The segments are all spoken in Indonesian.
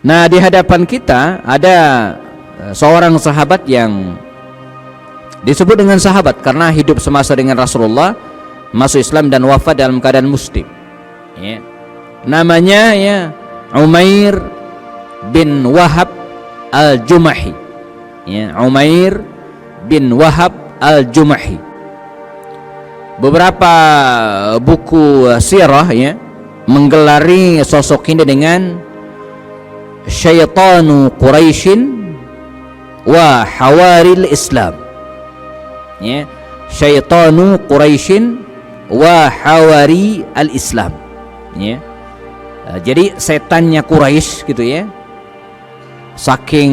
Nah, di hadapan kita ada seorang sahabat yang disebut dengan sahabat karena hidup semasa dengan Rasulullah, masuk Islam dan wafat dalam keadaan muslim. Ya. Namanya Umair bin Wahab al-Jumahi. Ya, Umair bin Wahab al-Jumahi. Beberapa buku sirah menggelari sosok ini dengan Syaitanu Quraisyin wa Hawaril Islam. Ya, Syaitanu Quraisyin wa Hawari al-Islam. Ya. Jadi setannya Quraisy gitu ya. Saking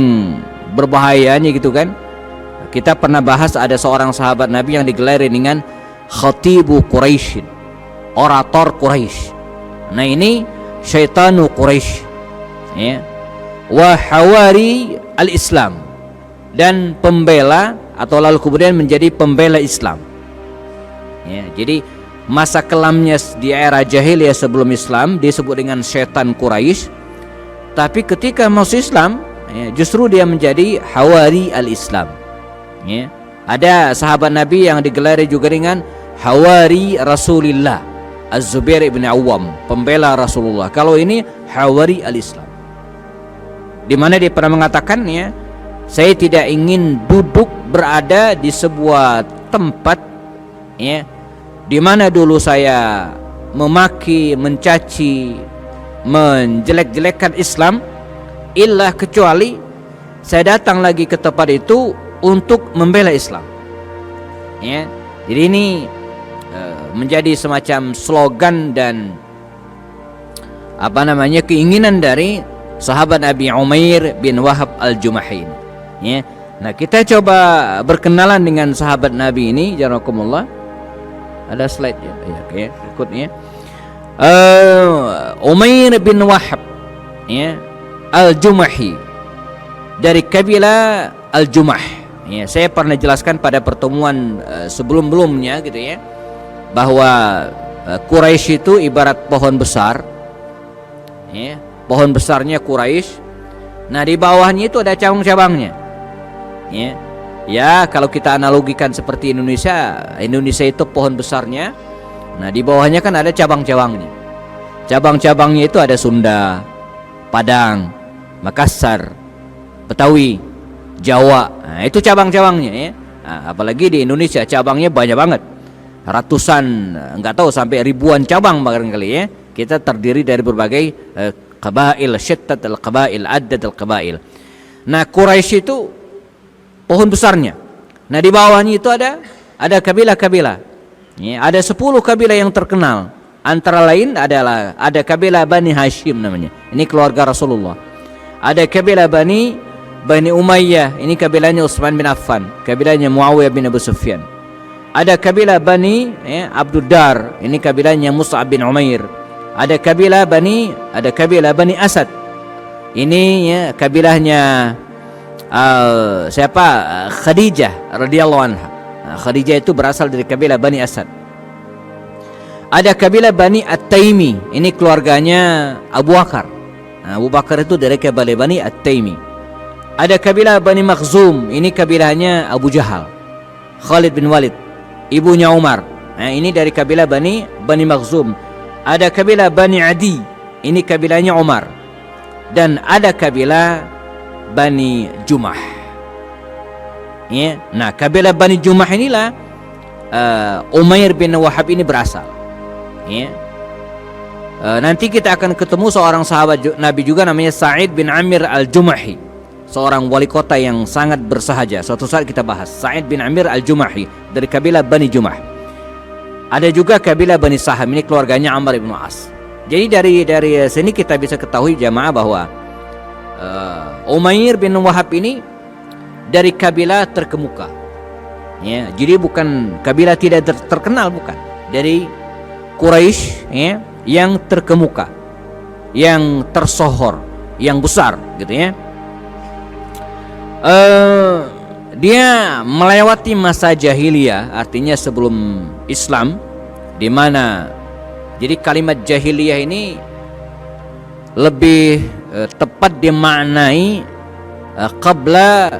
berbahayanya gitu kan. Kita pernah bahas ada seorang sahabat Nabi yang digelari dengan Khatibu Quraisy, orator Quraisy. Nah, ini Syaitanu Quraisy, ya. Wa Hawari al-Islam, dan pembela atau lalu kemudian menjadi pembela Islam. Ya, jadi masa kelamnya di era jahiliyah sebelum Islam disebut dengan Syaitan Quraisy, tapi ketika masuk Islam justru dia menjadi Hawari al-Islam. Ya. Ada sahabat Nabi yang digelari juga dengan Hawari Rasulillah, Az-Zubair ibn Awam, pembela Rasulullah. Kalau ini Hawari al-Islam, di mana dia pernah mengatakan, saya tidak ingin duduk berada di sebuah tempat di mana dulu saya memaki, mencaci, menjelek-jelekkan Islam, illa kecuali saya datang lagi ke tempat itu untuk membela Islam. Ya, jadi ini menjadi semacam slogan dan keinginan dari sahabat Nabi Umair bin Wahab al-Jumahi. Ya. Nah, kita coba berkenalan dengan sahabat Nabi ini, jazakumullah. Ada slide ya, oke, ikutnya. Umair bin Wahab al-Jumahi dari kabilah Al-Jumah. Ya, saya pernah jelaskan pada pertemuan sebelum-belumnya gitu ya, bahwa Quraisy itu ibarat pohon besar. Ya, pohon besarnya Quraisy. Nah, di bawahnya itu ada cabang-cabangnya. Ya, kalau kita analogikan seperti Indonesia itu pohon besarnya. Nah, di bawahnya kan ada cabang-cabangnya. Cabang-cabangnya itu ada Sunda, Padang, Makassar, Betawi, Jawa. Nah, itu cabang-cabangnya ya. Nah, apalagi di Indonesia cabangnya banyak banget. Ratusan, enggak tahu sampai ribuan cabang barangkali ya. Kita terdiri dari berbagai qabail, syattat al-qabail, addad al-qabail. Nah, Quraisy itu pohon besarnya. Nah, di bawahnya itu ada kabilah-kabilah. Ya, ada 10 kabilah yang terkenal. Antara lain adalah ada kabilah Bani Hashim namanya. Ini keluarga Rasulullah. Ada kabilah Bani Umayyah. Ini kabilahnya Utsman bin Affan, kabilahnya Muawiyah bin Abu Sufyan. Ada kabilah Bani Abduddar. Ini kabilahnya Mus'ab bin Umair. Ada kabilah Bani Asad. Ini kabilahnya Khadijah radhiyallahu anha. Nah, Khadijah itu berasal dari kabilah Bani Asad. Ada kabilah Bani At-Taimi. Ini keluarganya Abu Bakar. Nah, Abu Bakar itu dari kabilah Bani At-Taimi. Ada kabilah Bani Makhzum. Ini kabilahnya Abu Jahal, Khalid bin Walid, ibunya Umar. Nah, ini dari kabilah Bani Makhzum. Ada kabilah Bani Adi. Ini kabilahnya Umar. Dan ada kabilah Bani Jumah. Ya. Nah, kabilah Bani Jumah inilah Umair bin Wahab ini berasal. Ya. Nanti kita akan ketemu seorang sahabat Nabi juga namanya Sa'id bin Amir al-Jumahi, seorang wali kota yang sangat bersahaja. Suatu saat kita bahas Sa'id bin Amir al-Jumahi dari kabilah Bani Jumah. Ada juga kabilah Bani Saham, ini keluarganya Amr bin As. Jadi dari sini kita bisa ketahui jamaah bahwa Umair bin Wahab ini dari kabilah terkemuka. Ya, jadi bukan kabilah tidak terkenal, bukan. Dari Quraisy yang terkemuka, yang tersohor, yang besar gitu ya. Dia melewati masa jahiliyah, artinya sebelum Islam, di mana jadi kalimat jahiliyah ini lebih tepat dimaknai qabla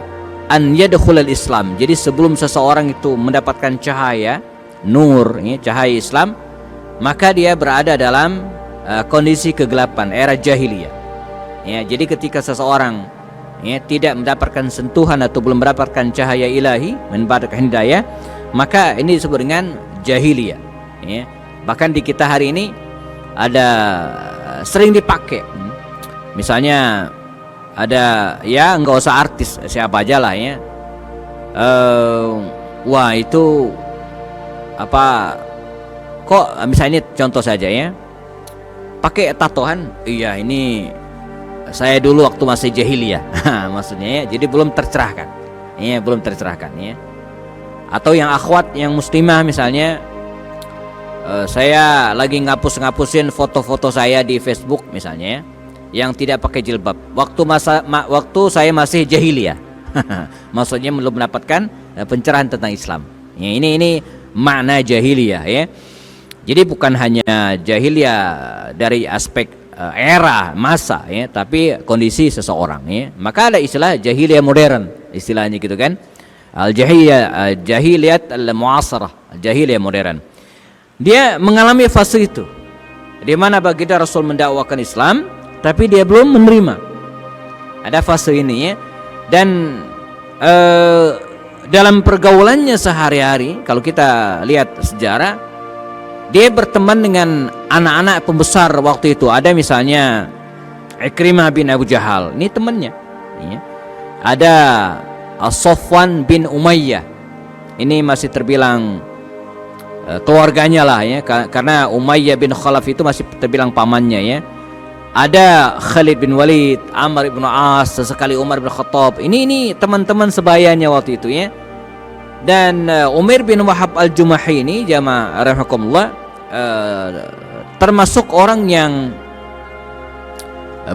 an yadkhulal Islam. Jadi sebelum seseorang itu mendapatkan cahaya nur, ya, cahaya Islam, maka dia berada dalam kondisi kegelapan, era jahiliyah. Ya, jadi ketika seseorang tidak mendapatkan sentuhan atau belum mendapatkan cahaya ilahi, mendapatkan hidayah, maka ini disebut dengan jahiliyah. Ya. Bahkan di kita hari ini ada sering dipakai. Misalnya ada, ya nggak usah artis, siapa aja lah ya. Wah itu apa? Kok misalnya contoh saja ya, pakai tatoan. Iya ini saya dulu waktu masih jahiliyah, maksudnya ya. Jadi belum tercerahkan, ya belum tercerahkan ya. Atau yang akhwat, yang muslimah misalnya, saya lagi ngapusin foto-foto saya di Facebook misalnya ya, yang tidak pakai jilbab. Waktu saya masih jahiliyah, maksudnya belum mendapatkan pencerahan tentang Islam. Ya, ini makna jahiliyah ya. Jadi bukan hanya jahiliyah dari aspek era masa ya, tapi kondisi seseorang ya. Maka ada istilah jahiliyah modern, istilahnya gitu kan. Jahiliyat al-mu'asarah, jahiliyah modern. Dia mengalami fase itu, di mana baginda Rasul mendakwakan Islam, tapi dia belum menerima. Ada fase ini ya. Dan dalam pergaulannya sehari-hari, kalau kita lihat sejarah, dia berteman dengan anak-anak pembesar waktu itu. Ada misalnya Ikrimah bin Abu Jahal, ini temannya ya. Ada Sofwan bin Umayyah, ini masih terbilang keluarganya lah ya, karena Umayyah bin Khalaf itu masih terbilang pamannya ya. Ada Khalid bin Walid, Amr bin As, sesekali Umar bin Khattab. Ini teman-teman sebayanya waktu itu ya. Dan Umair bin Wahab al-Jumahi ini, jamaah rahimakumullah, termasuk orang yang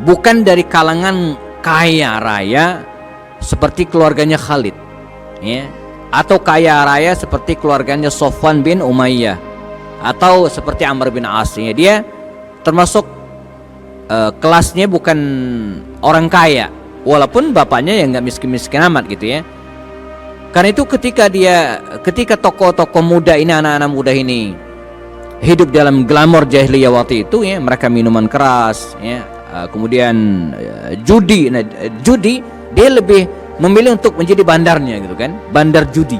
bukan dari kalangan kaya raya seperti keluarganya Khalid ya, atau kaya raya seperti keluarganya Sofwan bin Umayyah, atau seperti Amr bin As ya. Dia termasuk kelasnya bukan orang kaya, walaupun bapaknya yang nggak miskin-miskin amat gitu ya. Karena itu ketika tokoh-tokoh muda ini, anak-anak muda ini hidup dalam glamor jahiliyah waktu itu ya, mereka minuman keras ya, kemudian judi. Nah, judi dia lebih memilih untuk menjadi bandarnya gitu kan, bandar judi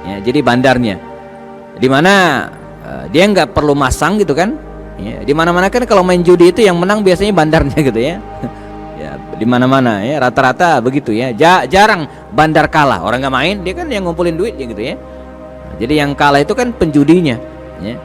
ya, jadi bandarnya, dimana dia nggak perlu masang gitu kan ya. Di mana-mana kan kalau main judi itu yang menang biasanya bandarnya gitu ya. Ya di mana-mana ya, rata-rata begitu ya. Jarang bandar kalah, orang nggak main, dia kan yang ngumpulin duitnya gitu ya. Jadi yang kalah itu kan penjudinya ya.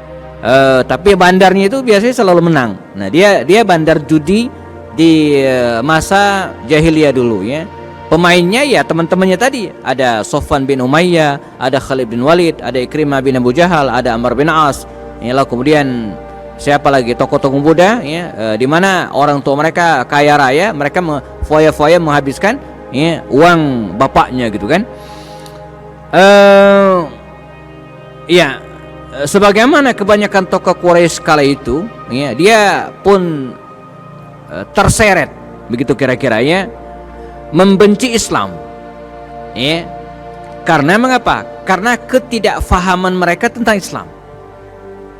Tapi bandarnya itu biasanya selalu menang. Nah dia bandar judi di masa jahiliyah dulu ya. Pemainnya ya teman-temannya tadi, ada Sofwan bin Umayyah, ada Khalid bin Walid, ada Ikrimah bin Abu Jahal, ada Amr bin As ya. Lalu kemudian siapa lagi, tokoh-tokoh muda ya, di mana orang tua mereka kaya raya, mereka foya-foya menghabiskan ya, uang bapaknya gitu kan. Ya sebagaimana kebanyakan tokoh Quraisy kala itu ya, dia pun terseret begitu kira-kira ya, membenci Islam ya. Karena mengapa? Karena ketidakfahaman mereka tentang Islam.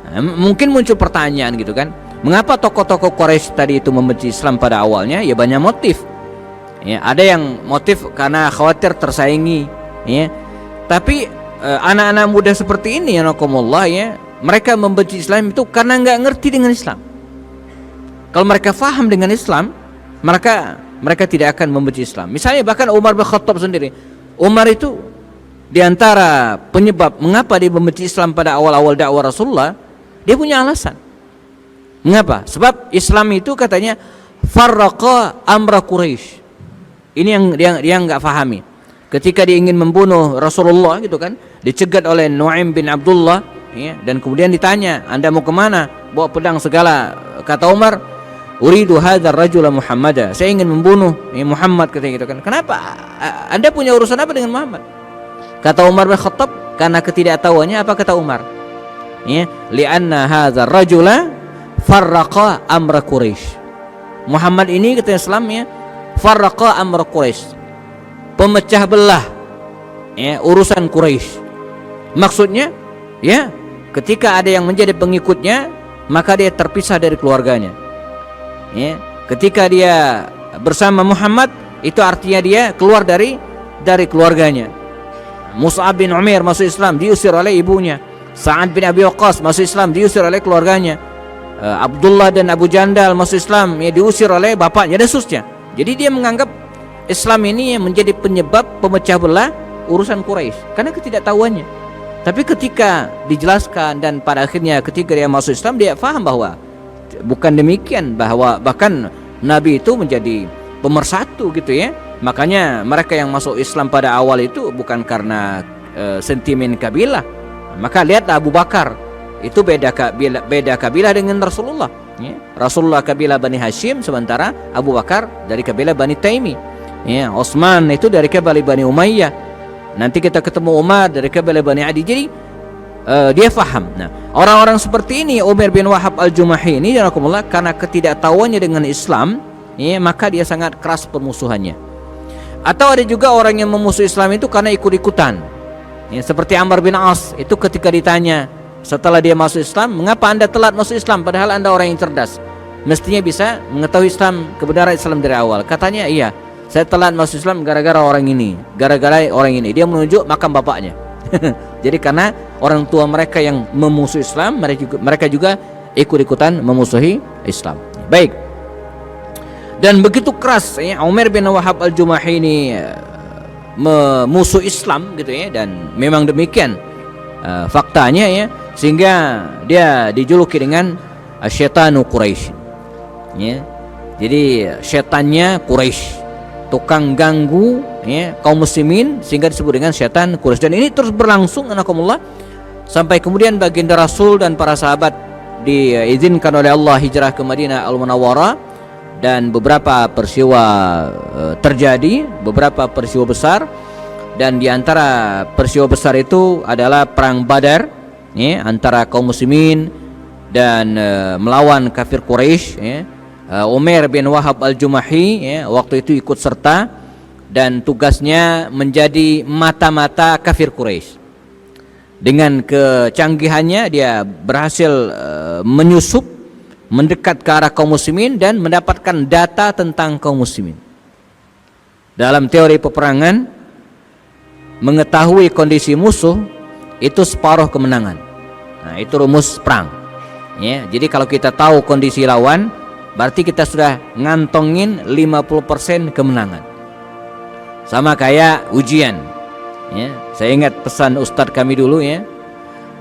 Nah, mungkin muncul pertanyaan gitu kan, mengapa tokoh-tokoh Quraisy tadi itu membenci Islam pada awalnya? Ya banyak motif ya. Ada yang motif karena khawatir tersaingi ya. Tapi anak-anak muda seperti ini ya, nakumullah ya, mereka membenci Islam itu karena nggak ngerti dengan Islam. Kalau mereka faham dengan Islam, mereka tidak akan membenci Islam. Misalnya bahkan Umar bin Khattab sendiri, Umar itu diantara penyebab mengapa dia membenci Islam pada awal-awal dakwah Rasulullah, dia punya alasan. Mengapa? Sebab Islam itu katanya farraqa amra Quraisy. Ini yang dia nggak fahami. Ketika dia ingin membunuh Rasulullah gitu kan, dicegat oleh Nuaim bin Abdullah ya, dan kemudian ditanya, Anda mau kemana? Bawa pedang segala. Kata Umar, uridu hadzal rajula Muhammada, saya ingin membunuh Muhammad katanya gitu kan. Kenapa? Anda punya urusan apa dengan Muhammad? Kata Umar bin Khattab, karena ketidaktahuannya. Apa kata Umar? Ya, li'anna hadzal rajula farraqa amra Quraisy. Muhammad ini kata Islam ya, farraqa amr Quraisy, pemecah belah ya urusan Quraisy. Maksudnya ya, ketika ada yang menjadi pengikutnya maka dia terpisah dari keluarganya. Ya, ketika dia bersama Muhammad itu artinya dia keluar dari keluarganya. Mus'ab bin Umair masuk Islam, diusir oleh ibunya. Sa'ad bin Abi Waqqas masuk Islam, diusir oleh keluarganya. Abdullah dan Abu Jandal masuk Islam, ya diusir oleh bapaknya dan seterusnya. Jadi dia menganggap Islam ini yang menjadi penyebab pemecah belah urusan Quraisy karena ketidaktahuannya. Tapi ketika dijelaskan dan pada akhirnya ketika dia masuk Islam, dia faham bahwa bukan demikian, bahwa bahkan Nabi itu menjadi pemersatu gitu ya. Makanya mereka yang masuk Islam pada awal itu bukan karena sentimen kabilah. Maka lihatlah Abu Bakar itu beda kabilah dengan Rasulullah ya. Rasulullah kabilah Bani Hashim, sementara Abu Bakar dari kabilah Bani Taimi ya. Utsman itu dari kabilah Bani Umayyah. Nanti kita ketemu Umar dari kabilah Bani Adi. Jadi dia faham. Nah, orang-orang seperti ini, Umar bin Wahab al-Jumahi ini karena ketidaktahuannya dengan Islam ya, maka dia sangat keras permusuhannya. Atau ada juga orang yang memusuhi Islam itu karena ikut-ikutan ya, seperti Amr bin As itu ketika ditanya setelah dia masuk Islam, mengapa anda telat masuk Islam padahal anda orang yang cerdas, mestinya bisa mengetahui Islam, kebenaran Islam dari awal. Katanya iya, saya telat masuk Islam gara-gara orang ini, dia menunjuk makam bapaknya. Jadi karena orang tua mereka yang memusuhi Islam, mereka juga ikut-ikutan memusuhi Islam. Baik. Dan begitu keras ya, Umar bin Wahab al-Jumahi ini memusuh Islam gitu ya, dan memang demikian faktanya ya, sehingga dia dijuluki dengan Syaitanu Quraisy ya. Jadi setannya Quraisy, tukang ganggu ya kaum muslimin, sehingga disebut dengan syaitan Quraisy. Dan ini terus berlangsung anakumullah sampai kemudian baginda Rasul dan para sahabat diizinkan oleh Allah hijrah ke Madinah Al-Munawwarah, dan beberapa peristiwa terjadi, beberapa peristiwa besar, dan diantara peristiwa besar itu adalah perang Badar ya, antara kaum muslimin dan melawan kafir Quraisy ya. Umar bin Wahab al-Jumahi ya, waktu itu ikut serta dan tugasnya menjadi mata-mata kafir Quraisy. Dengan kecanggihannya dia berhasil menyusup, mendekat ke arah kaum muslimin dan mendapatkan data tentang kaum muslimin. Dalam teori peperangan, mengetahui kondisi musuh itu separuh kemenangan. Nah, itu rumus perang ya. Jadi kalau kita tahu kondisi lawan, berarti kita sudah ngantongin 50% kemenangan. Sama kayak ujian ya. Saya ingat pesan ustadz kami dulu ya,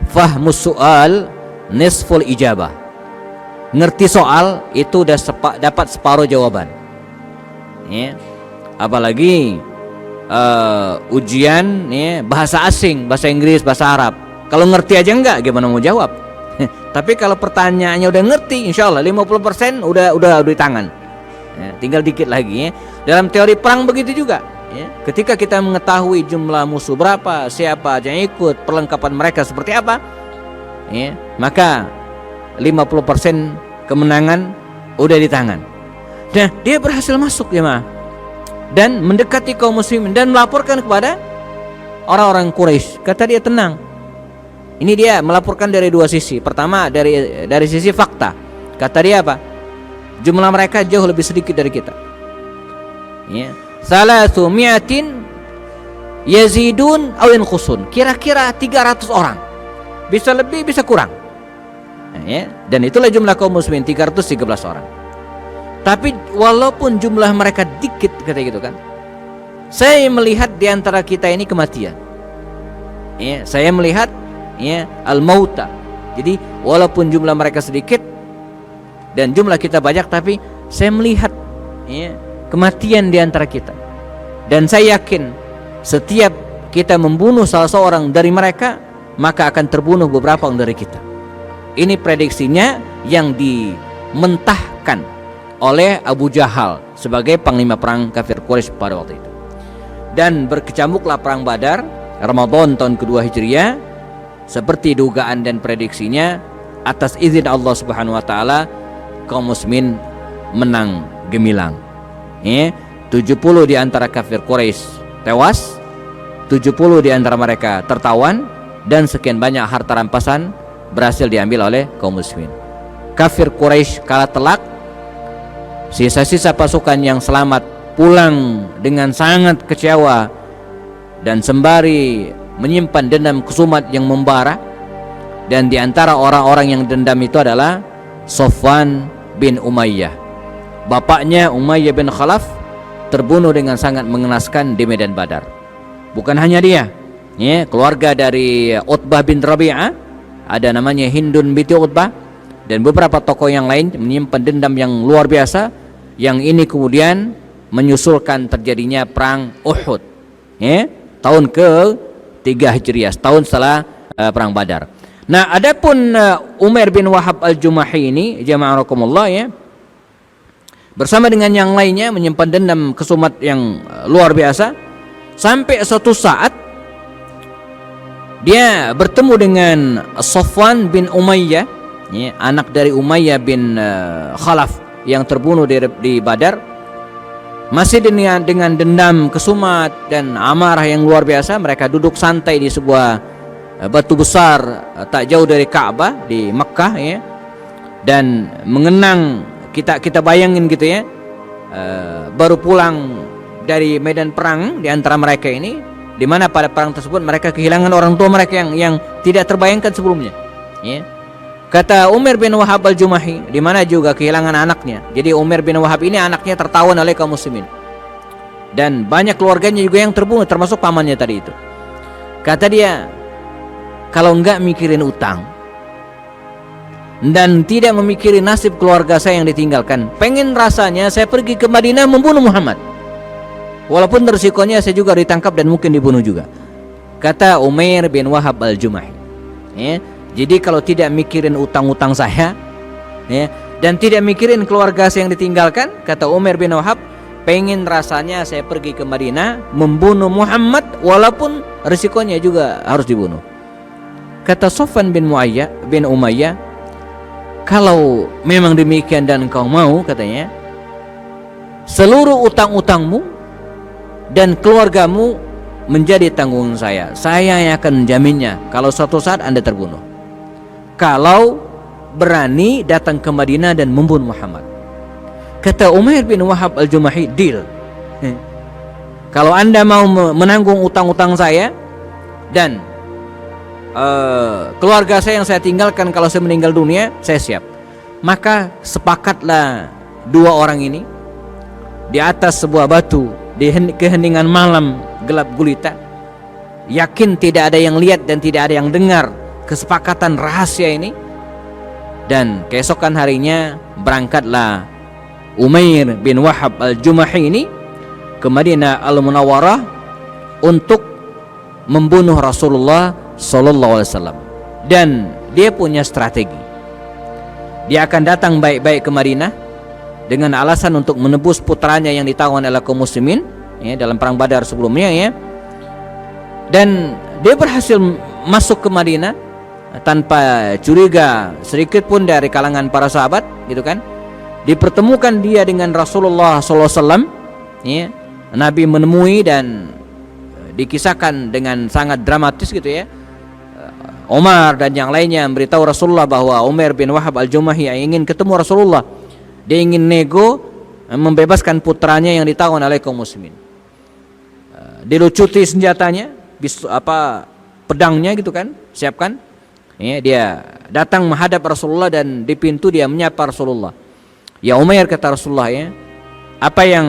fahmus su'al nisful ijabah. Ngerti soal itu udah dapat separuh jawaban ya. Apalagi ujian ya, bahasa asing, bahasa Inggris, bahasa Arab, kalau ngerti aja enggak gimana mau jawab. Tapi kalau pertanyaannya udah ngerti, insya Allah 50% udah di tangan ya, tinggal dikit lagi ya. Dalam teori perang begitu juga ya. Ketika kita mengetahui jumlah musuh berapa, siapa aja yang ikut, perlengkapan mereka seperti apa ya, maka 50% kemenangan udah di tangan. Nah, dia berhasil masuk ya mah, dan mendekati kaum muslimin dan melaporkan kepada orang-orang Quraisy. Kata dia tenang. Ini dia melaporkan dari dua sisi. Pertama dari sisi fakta. Kata dia apa? Jumlah mereka jauh lebih sedikit dari kita. Ya. 300 yazidun aw yanqusun. Kira-kira 300 orang. Bisa lebih, bisa kurang. Ya, dan itulah jumlah kaum muslimin 313 orang. Tapi walaupun jumlah mereka dikit kata gitu kan, saya melihat di antara kita ini kematian. Ya, saya melihat ya al-mauta. Jadi walaupun jumlah mereka sedikit dan jumlah kita banyak, tapi saya melihat ya kematian di antara kita. Dan saya yakin setiap kita membunuh salah seorang dari mereka, maka akan terbunuh beberapa orang dari kita. Ini prediksinya yang dimentahkan oleh Abu Jahal sebagai panglima perang kafir Quraisy pada waktu itu. Dan berkecamuklah perang Badar Ramadan tahun kedua Hijriah, seperti dugaan dan prediksinya, atas izin Allah Subhanahu wa taala kaum muslimin menang gemilang. 70 di antara kafir Quraisy tewas, 70 di antara mereka tertawan, dan sekian banyak harta rampasan berhasil diambil oleh kaum muslimin. Kafir Quraisy kalah telak. Sisa-sisa pasukan yang selamat pulang dengan sangat kecewa dan sembari menyimpan dendam kesumat yang membara. Dan di antara orang-orang yang dendam itu adalah Safwan bin Umayyah. Bapaknya Umayyah bin Khalaf terbunuh dengan sangat mengenaskan di medan Badar. Bukan hanya dia, keluarga dari Utbah bin Rabi'ah, ada namanya Hindun binti Utbah, dan beberapa tokoh yang lain menyimpan dendam yang luar biasa. Yang ini kemudian menyusulkan terjadinya perang Uhud, tahun ke-3 Hijriah, tahun setelah perang Badar. Nah, adapun Umair bin Wahab al-Jumahi ini, jamaah rahimakumullah, bersama dengan yang lainnya menyimpan dendam kesumat yang luar biasa, sampai suatu saat dia bertemu dengan Safwan bin Umayyah, anak dari Umayyah bin Khalaf yang terbunuh di Badar. Masih dengan dendam kesumat dan amarah yang luar biasa, mereka duduk santai di sebuah batu besar tak jauh dari Ka'bah di Mekkah, dan mengenang, kita bayangin gitu baru pulang dari medan perang di antara mereka ini, di mana pada perang tersebut mereka kehilangan orang tua mereka yang tidak terbayangkan sebelumnya. Kata Umair bin Wahab al-Jumahi, di mana juga kehilangan anaknya. Jadi Umair bin Wahab ini anaknya tertawan oleh kaum muslimin, dan banyak keluarganya juga yang terbunuh, termasuk pamannya tadi itu. Kata dia, kalau enggak mikirin utang dan tidak memikirin nasib keluarga saya yang ditinggalkan, pengen rasanya saya pergi ke Madinah membunuh Muhammad, walaupun risikonya saya juga ditangkap dan mungkin dibunuh juga. Kata Umair bin Wahab al-Jumahi, jadi kalau tidak mikirin utang-utang saya, dan tidak mikirin keluarga saya yang ditinggalkan, kata Umair bin Wahab, pengen rasanya saya pergi ke Madinah membunuh Muhammad, walaupun risikonya juga harus dibunuh. Kata Safwan bin Umayyah, kalau memang demikian dan engkau mau, katanya, seluruh utang-utangmu dan keluargamu menjadi tanggungan saya yang akan menjaminnya kalau suatu saat Anda terbunuh, kalau berani datang ke Madinah dan membunuh Muhammad. Kata Umair bin Wahab al-Jumahi, deal. Kalau Anda mau menanggung utang-utang saya dan keluarga saya yang saya tinggalkan kalau saya meninggal dunia, saya siap. Maka sepakatlah dua orang ini di atas sebuah batu di keheningan malam gelap gulita, yakin tidak ada yang lihat dan tidak ada yang dengar kesepakatan rahasia ini. Dan keesokan harinya berangkatlah Umair bin Wahab al-Jumahi ini ke Madinah al-Munawwarah untuk membunuh Rasulullah Sallallahu Alaihi Wasallam. Dan dia punya strategi. Dia akan datang baik-baik ke Madinah dengan alasan untuk menebus putranya yang ditawan oleh kaum muslimin, dalam perang Badar sebelumnya, dan dia berhasil masuk ke Madinah tanpa curiga sedikit pun dari kalangan para sahabat, gitu kan. Dipertemukan dia dengan Rasulullah Sallallahu Alaihi Wasallam, Nabi menemui, dan dikisahkan dengan sangat dramatis gitu, Umar dan yang lainnya memberitahu Rasulullah bahwa Umair bin Wahab al-Jumahi ingin ketemu Rasulullah. Dia ingin nego membebaskan putranya yang ditawan oleh kaum muslimin. Dilucuti senjatanya, pedangnya gitu kan, siapkan. Dia datang menghadap Rasulullah dan di pintu dia menyapa Rasulullah. Ya Umair, kata Rasulullah, apa yang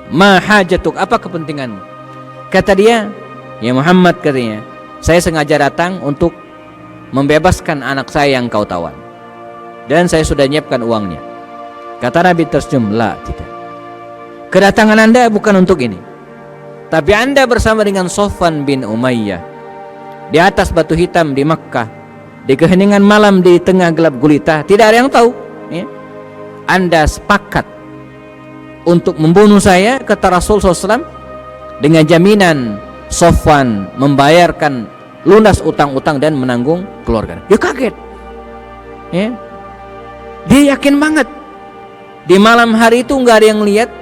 ma hajatuk, apa kepentinganmu? Kata dia, ya Muhammad, katanya, saya sengaja datang untuk membebaskan anak saya yang kau tawan, dan saya sudah nyiapkan uangnya. Kata Nabi tersenyum, la, tidak. Kedatangan Anda bukan untuk ini, tapi Anda bersama dengan Safwan bin Umayyah di atas batu hitam di Makkah, di keheningan malam di tengah gelap gulita, tidak ada yang tahu. Anda sepakat untuk membunuh saya, kata Rasul SAW, dengan jaminan Safwan membayarkan lunas utang-utang dan menanggung keluarga. Dia kaget, dia yakin banget Di malam hari itu nggak ada yang lihat,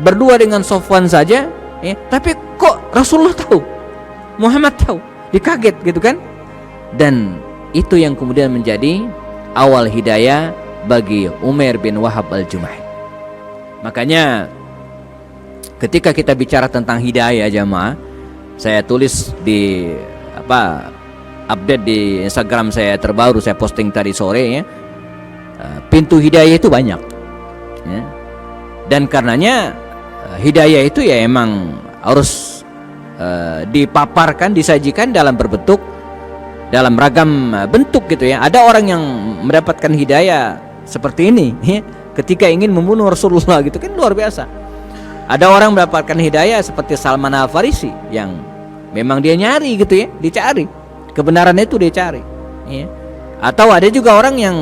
berdua dengan Sofwan saja, ya. Tapi kok Rasulullah tahu, Muhammad tahu, dikaget gitu kan? Dan itu yang kemudian menjadi awal hidayah bagi Umair bin Wahab al-Jumahi. Makanya ketika kita bicara tentang hidayah jamaah, saya tulis di update di Instagram saya terbaru, saya posting tadi sore ya. Pintu hidayah itu banyak ya. Dan karenanya hidayah itu ya emang harus dipaparkan, disajikan dalam berbentuk, dalam ragam bentuk gitu ya. Ada orang yang mendapatkan hidayah seperti ini ya, ketika ingin membunuh Rasulullah gitu kan, luar biasa. Ada orang mendapatkan hidayah seperti Salman Al-Farisi yang memang dia nyari gitu ya, dicari kebenaran itu, dia cari ya. Atau ada juga orang yang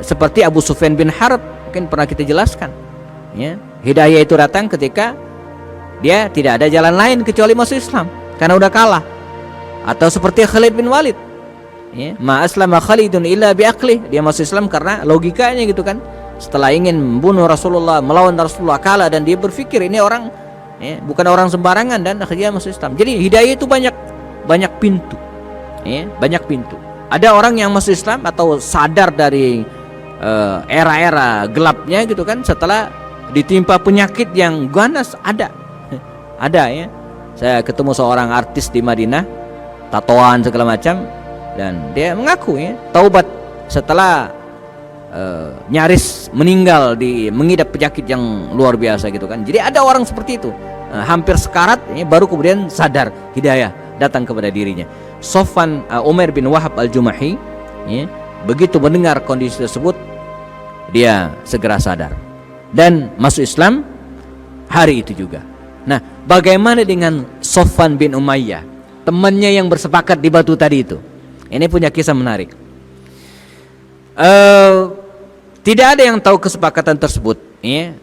seperti Abu Sufyan bin Harb, mungkin pernah kita jelaskan ya. Hidayah itu datang ketika dia tidak ada jalan lain kecuali masuk Islam karena udah kalah. Atau seperti Khalid bin Walid ya, ma aslama Khalidun illa biaqlih, dia masuk Islam karena logikanya gitu kan. Setelah ingin membunuh Rasulullah, melawan Rasulullah, kalah, dan dia berpikir ini orang ya, bukan orang sembarangan, dan akhirnya masuk Islam. Jadi hidayah itu banyak pintu ya, banyak pintu. Ada orang yang masuk Islam atau sadar dari era-era gelapnya gitu kan, setelah ditimpa penyakit yang ganas. Ada ya. Saya ketemu seorang artis di Madinah, tatoan segala macam, dan dia mengaku ya taubat setelah nyaris meninggal mengidap penyakit yang luar biasa gitu kan. Jadi ada orang seperti itu, hampir sekarat ya, baru kemudian sadar, hidayah datang kepada dirinya. Sofwan Umair bin Wahab al-Jumahi ya, begitu mendengar kondisi tersebut, dia segera sadar dan masuk Islam hari itu juga. Nah, bagaimana dengan Sofwan bin Umayyah, temannya yang bersepakat di batu tadi itu? Ini punya kisah menarik. Tidak ada yang tahu kesepakatan tersebut ya.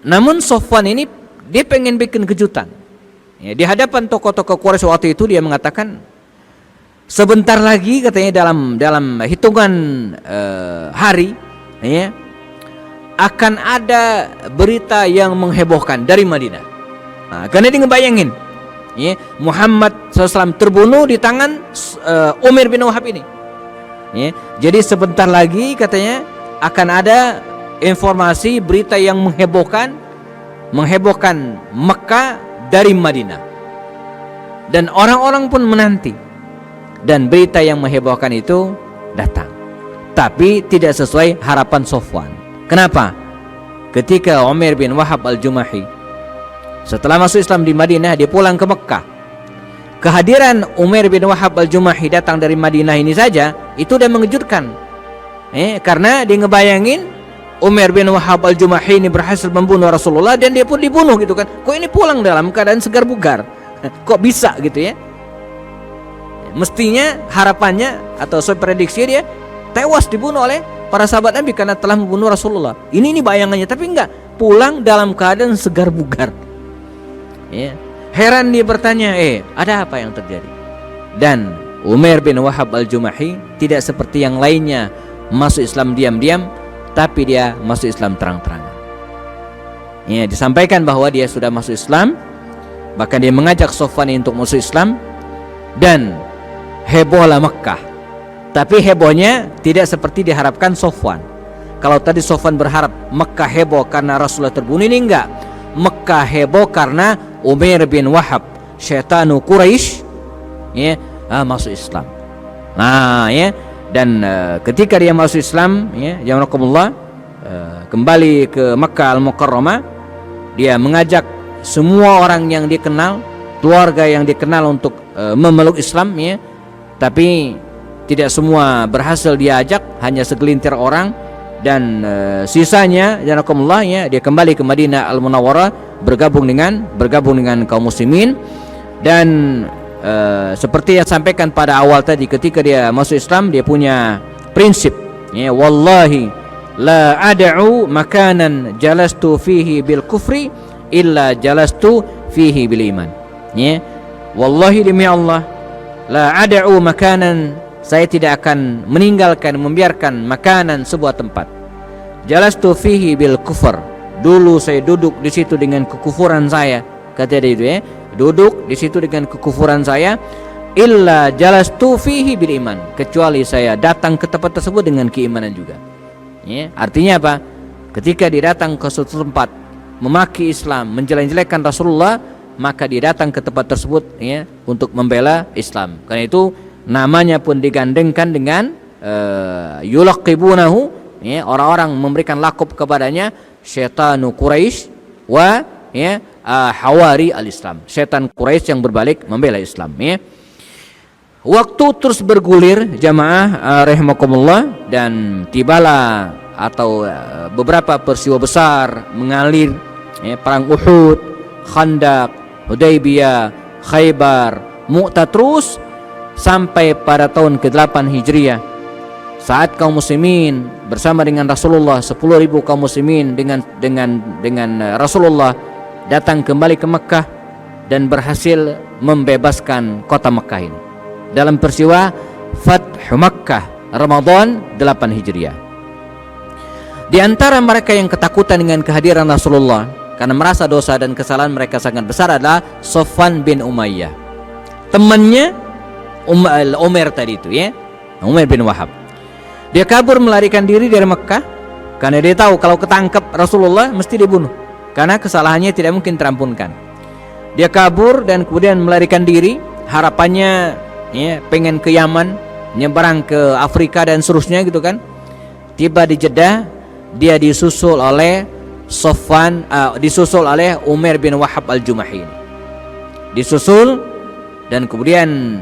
Namun Sofwan ini dia pengen bikin kejutan ya. Di hadapan tokoh-tokoh Quraisy waktu itu dia mengatakan, sebentar lagi katanya dalam hitungan hari ya, akan ada berita yang menghebohkan dari Madinah. Nah, karena dia ngebayangin ya, Muhammad SAW terbunuh di tangan Umair bin Wahab ini ya. Jadi sebentar lagi katanya akan ada informasi, berita yang menghebohkan Mekah dari Madinah, dan orang-orang pun menanti, dan berita yang menghebohkan itu datang, tapi tidak sesuai harapan Sofwan. Kenapa? Ketika Umair bin Wahab al-Jumahi setelah masuk Islam di Madinah, dia pulang ke Mekah. Kehadiran Umair bin Wahab al-Jumahi datang dari Madinah ini saja itu udah mengejutkan. Karena dia ngebayangin Umair bin Wahab al-Jumahi ini berhasil membunuh Rasulullah, dan dia pun dibunuh gitu kan. Kok ini pulang dalam keadaan segar bugar? Kok bisa gitu ya? Mestinya harapannya atau sesuai prediksi dia tewas dibunuh oleh para sahabat Nabi karena telah membunuh Rasulullah. Ini bayangannya, tapi enggak, pulang dalam keadaan segar bugar ya. Heran dia bertanya, ada apa yang terjadi? Dan Umair bin Wahab al-Jumahi tidak seperti yang lainnya masuk Islam diam-diam, tapi dia masuk Islam terang-terangan ya. Disampaikan bahwa dia sudah masuk Islam, bahkan dia mengajak Sofwan untuk masuk Islam, dan hebohlah Mekah. Tapi hebohnya tidak seperti diharapkan Sofwan. Kalau tadi Sofwan berharap Mekah heboh karena Rasulullah terbunuh, ini enggak. Mekah heboh karena Umair bin Wahab, syaitanu Quraisy ya, masuk Islam. Nah ya, dan ketika dia masuk Islam ya, jazakumullah, kembali ke Makkah Al-Mukarramah, dia mengajak semua orang yang dikenal, keluarga yang dikenal untuk memeluk Islam ya. Tapi tidak semua berhasil diajak, hanya segelintir orang, dan sisanya jazakumullah ya, dia kembali ke Madinah Al-Munawwarah, bergabung dengan kaum muslimin. Dan seperti yang sampaikan pada awal tadi, ketika dia masuk Islam, dia punya prinsip ya, wallahi la ad'u makanan jalastu fihi bil kufri illa jalastu fihi bil iman ya. Wallahi demi Allah, la ad'u makanan, saya tidak akan meninggalkan, membiarkan makanan sebuah tempat, jalastu fihi bil kufr, dulu saya duduk di situ dengan kekufuran saya, kata dia itu ya, duduk di situ dengan kekufuran saya, illa jalastu fihi bil iman, kecuali saya datang ke tempat tersebut dengan keimanan juga. Ya, artinya apa? Ketika dia datang ke suatu tempat memaki Islam, menjelek-jelekkan Rasulullah, maka dia datang ke tempat tersebut ya untuk membela Islam. Karena itu namanya pun digandengkan dengan yulaqibunahu, ya, orang-orang memberikan lakop kepadanya syaitanu Quraisy wa ya hawari al-Islam, setan Quraisy yang berbalik membela Islam ya. Waktu terus bergulir jamaah rahimakumullah, dan tibalah atau beberapa peristiwa besar mengalir ya, perang Uhud, Khandaq, Hudaybiyah, Khaybar, Mu'tah, terus sampai pada tahun ke-8 Hijriah, saat kaum muslimin bersama dengan Rasulullah, 10.000 kaum muslimin dengan Rasulullah datang kembali ke Mekah dan berhasil membebaskan kota Mekah ini dalam peristiwa Fathu Makkah Ramadan 8 Hijriah. Di antara mereka yang ketakutan dengan kehadiran Rasulullah karena merasa dosa dan kesalahan mereka sangat besar adalah Safwan bin Umayyah, temannya Umar tadi itu ya, Umar bin Wahab. Dia kabur melarikan diri dari Mekah karena dia tahu kalau ketangkep Rasulullah mesti dibunuh, karena kesalahannya tidak mungkin terampunkan. Dia kabur dan kemudian melarikan diri, harapannya ya pengen ke Yaman, nyebrang ke Afrika dan seterusnya gitu kan. Tiba di Jeddah, dia disusul oleh Umar bin Wahab al-Jumahi. Disusul dan kemudian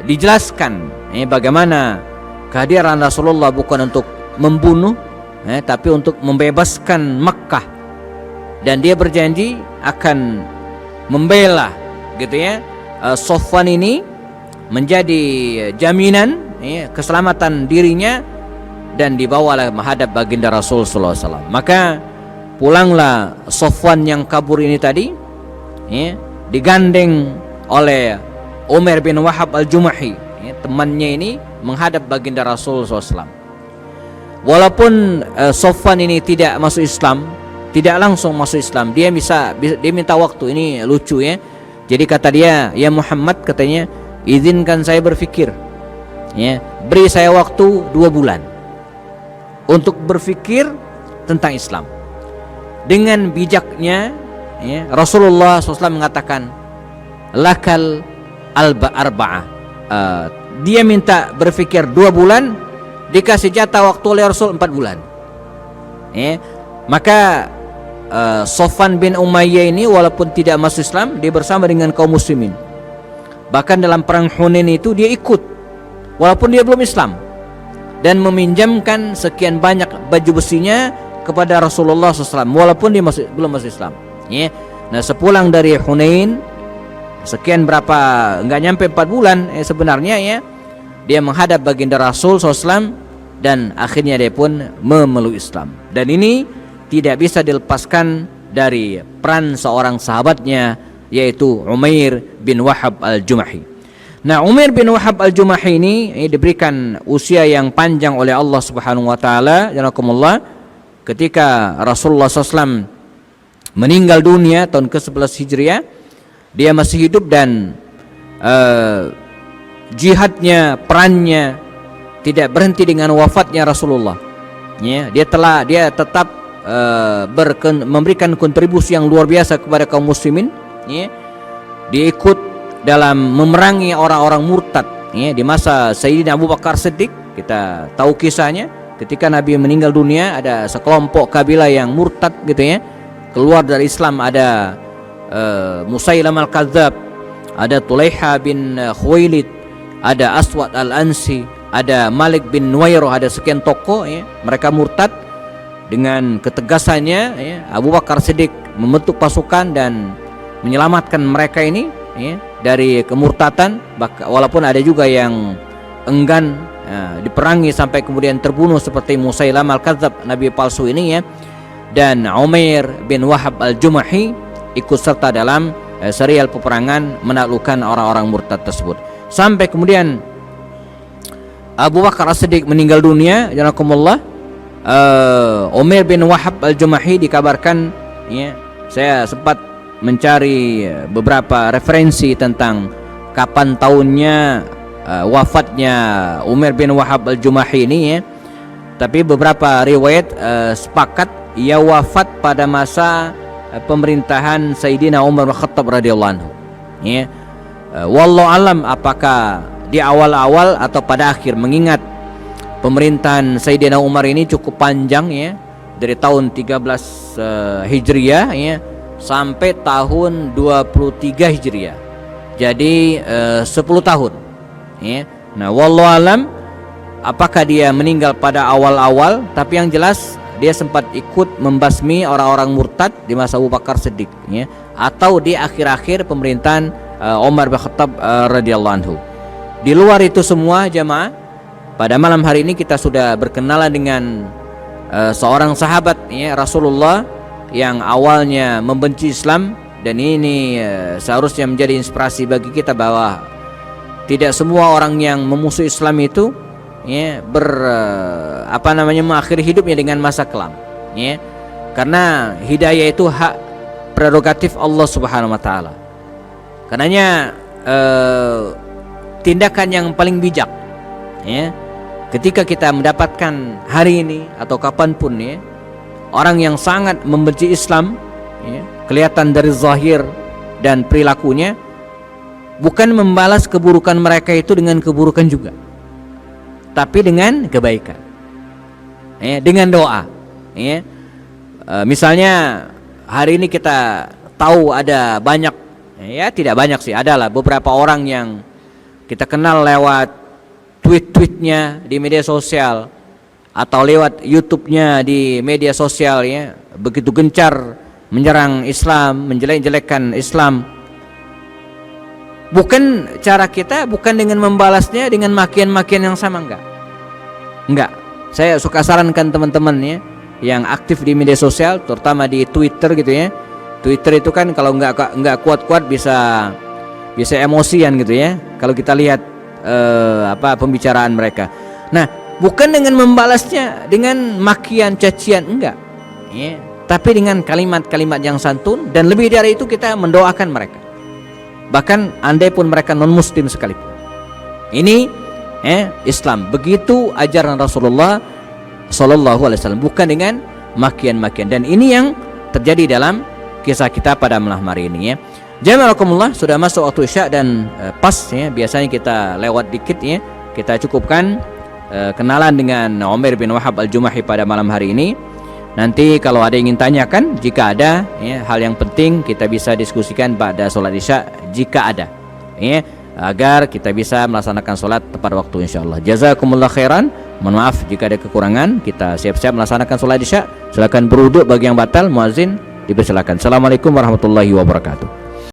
dijelaskan bagaimana kehadiran Rasulullah bukan untuk membunuh tapi untuk membebaskan Makkah, dan dia berjanji akan membela gitu ya Safwan ini menjadi jaminan keselamatan dirinya, dan dibawalah menghadap baginda Rasul sallallahu alaihi wasallam. Maka pulanglah Safwan yang kabur ini tadi ya, digandeng oleh Umar bin Wahab al-Jumahi ya, temannya ini menghadap baginda Rasul SAW. Walaupun Safwan ini tidak masuk Islam, tidak langsung masuk Islam, dia minta waktu. Ini lucu ya. Jadi kata dia, ya Muhammad, katanya, izinkan saya berfikir ya, beri saya waktu 2 bulan untuk berfikir tentang Islam. Dengan bijaknya ya, Rasulullah SAW mengatakan lakal arba'ah. Dia minta berfikir 2 bulan, dikasih jatah waktu oleh Rasul 4 bulan ya. Maka Safwan bin Umayyah ini walaupun tidak masuk Islam, dia bersama dengan kaum muslimin. Bahkan dalam perang Hunain itu dia ikut walaupun dia belum Islam, dan meminjamkan sekian banyak baju besinya kepada Rasulullah SAW walaupun dia belum masuk Islam ya. Nah, sepulang dari Hunain, sekian berapa, nggak nyampe 4 bulan sebenarnya ya, dia menghadap baginda Rasul SAW dan akhirnya dia pun memeluk Islam. Dan ini tidak bisa dilepaskan dari peran seorang sahabatnya, yaitu Umair bin Wahab al-Jumahi. Nah, Umair bin Wahab al-Jumahi ini diberikan usia yang panjang oleh Allah Subhanahu wa taala, jazakumullah, ketika Rasulullah SAW meninggal dunia tahun ke-11 Hijriah. Dia masih hidup dan jihadnya, perannya tidak berhenti dengan wafatnya Rasulullah ya. Dia tetap memberikan kontribusi yang luar biasa kepada kaum muslimin ya. Dia ikut dalam memerangi orang-orang murtad ya, di masa Sayyidina Abu Bakar Siddiq. Kita tahu kisahnya, ketika Nabi meninggal dunia ada sekelompok kabilah yang murtad gitu ya, keluar dari Islam. Ada Musailam al-Kadzab, ada Tulaiha bin Khuwailid, ada Aswad al-Ansi, ada Malik bin Nuwairah, ada sekian tokoh ya, mereka murtad. Dengan ketegasannya ya, Abu Bakar Siddiq membentuk pasukan dan menyelamatkan mereka ini ya, dari kemurtatan. Walaupun ada juga yang enggan diperangi sampai kemudian terbunuh seperti Musailam al-Kadzab, nabi palsu ini ya. Dan Umair bin Wahab al-Jumahi ikut serta dalam serial peperangan menaklukkan orang-orang murtad tersebut. Sampai kemudian Abu Bakar As-Siddiq meninggal dunia, jazakumullah, Umair bin Wahab al-Jumahi dikabarkan, ya, saya sempat mencari beberapa referensi tentang kapan tahunnya wafatnya Umair bin Wahab al-Jumahi ini, ya. Tapi beberapa riwayat sepakat ia wafat pada masa pemerintahan Sayyidina Umar bin Khattab radhiyallahu anhu, ya. Wallahu alam apakah di awal-awal atau pada akhir, mengingat pemerintahan Sayyidina Umar ini cukup panjang, ya, dari tahun 13 Hijriah, ya, sampai tahun 23 Hijriah. Jadi 10 tahun, ya. Nah, wallahu alam apakah dia meninggal pada awal-awal, tapi yang jelas dia sempat ikut membasmi orang-orang murtad di masa Abu Bakar Siddiq, ya, atau di akhir-akhir pemerintahan Umar bin Khattab radhiyallahu anhu. Di luar itu semua jamaah, pada malam hari ini kita sudah berkenalan dengan seorang sahabat, ya, Rasulullah yang awalnya membenci Islam, dan ini seharusnya menjadi inspirasi bagi kita bahwa tidak semua orang yang memusuhi Islam itu, ya, mengakhiri hidupnya dengan masa kelam, ya. Karena hidayah itu hak prerogatif Allah Subhanahu wa taala. Karenanya tindakan yang paling bijak, ya, ketika kita mendapatkan hari ini atau kapanpun, ya, orang yang sangat membenci Islam, ya, kelihatan dari zahir dan perilakunya, bukan membalas keburukan mereka itu dengan keburukan juga, tapi dengan kebaikan, ya, dengan doa, ya. Misalnya hari ini kita tahu ada banyak, ya tidak banyak sih, adalah beberapa orang yang kita kenal lewat tweet-tweetnya di media sosial atau lewat YouTube-nya di media sosial, ya, begitu gencar menyerang Islam, menjelek-jelekkan Islam. Bukan cara kita, bukan dengan membalasnya dengan makian-makian yang sama, enggak. Saya suka sarankan teman-teman, ya, yang aktif di media sosial, terutama di Twitter gitu, ya. Twitter itu kan kalau enggak kuat-kuat bisa emosian gitu, ya. Kalau kita lihat pembicaraan mereka. Nah, bukan dengan membalasnya dengan makian, cacian, enggak, ya. Tapi dengan kalimat-kalimat yang santun, dan lebih dari itu kita mendoakan mereka. Bahkan andai pun mereka non-muslim sekalipun. Ini Islam, begitu ajaran Rasulullah sallallahu alaihi wasallam, bukan dengan makian-makian. Dan ini yang terjadi dalam kisah kita pada malam hari ini, ya. Jazakumullah, sudah masuk waktu Isya dan pas, ya, biasanya kita lewat dikit, ya. Kita cukupkan kenalan dengan Umair bin Wahab al-Jumahi pada malam hari ini. Nanti kalau ada yang ingin tanyakan, jika ada, ya, hal yang penting kita bisa diskusikan pada sholat Isya jika ada, ya, agar kita bisa melaksanakan sholat tepat waktu insyaallah. Jazakumullah khairan. Mohon maaf jika ada kekurangan. Kita siap-siap melaksanakan sholat Isya. Silakan berwudu bagi yang batal, muazin dipersilakan. Assalamualaikum warahmatullahi wabarakatuh.